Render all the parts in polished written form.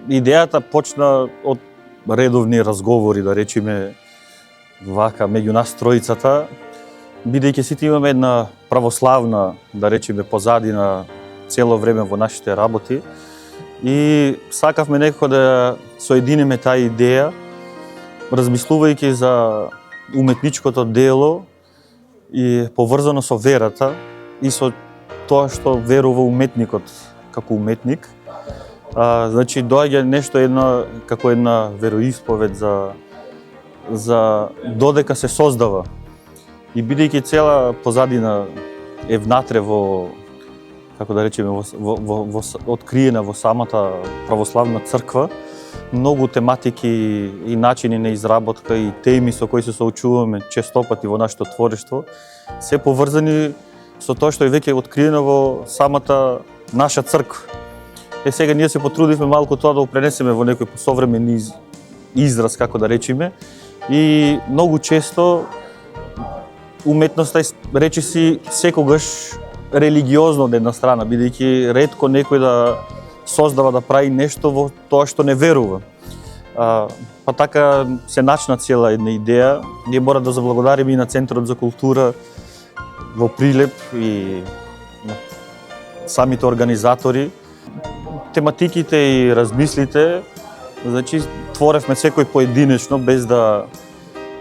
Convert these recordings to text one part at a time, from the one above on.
идејата почна од редовни разговори, да речеме, вака меѓу нас тројцата, бидејќи сите имаме една православна, да речеме, позадина цело време во нашите работи и сакавме некако да соединиме таа идеја, размислувајќи за уметничкото дело и поврзано со верата и со тоа што верува уметникот како уметник. Значи доаѓа нешто како една вероисповед за додека се создава. И бидејќи цела позадина е внатре во, како да речеме, во откриена во самата православна црква, многу тематики и начини на изработка и теми со кои се соочуваме честопати во нашето творештво, се поврзани со тоа што е веќе откриено во самата наша црква. Сега ние се потрудивме малку тоа да го пренесеме во некој современ израз, како да речеме, и многу често уметноста речиси секогаш религиозно од една страна, бидејќи ретко некој да создава, да прави нешто во тоа што не верува. Па така се начна цела една идеја. Ние мора да заблагодариме и на Центарот за култура во Прилеп и самите организатори. Тематиките и размислите, значи творевме секој поединечно без да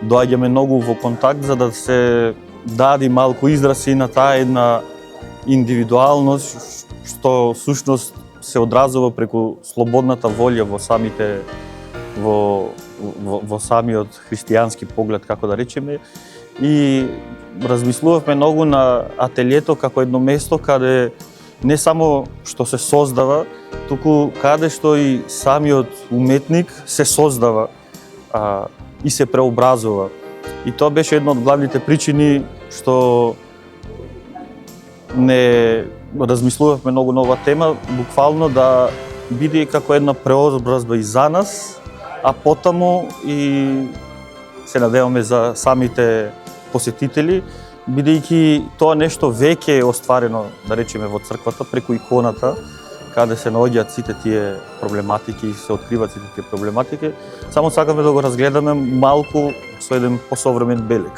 доаѓаме многу во контакт, за да се даде малку изрази на таа една индивидуалност што сушност се одразува преку слободната волја во самиот христијански поглед, како да речеме, и размислувавме многу на ателието како едно место каде не само што се создава, туку каде што и самиот уметник се создава и се преобразува. И тоа беше една од главните причини што не размислувавме многу на оваа тема, буквално да биде како една преобразба и за нас, а потаму и се надеваме за самите посетители, бидејќи тоа нешто веќе е остварено, да речеме, во црквата преку иконата, каде се наоѓаат сите тие проблематики, се откриваат сите тие проблематики. Само сакаме да го разгледаме малку со еден посовремен белег.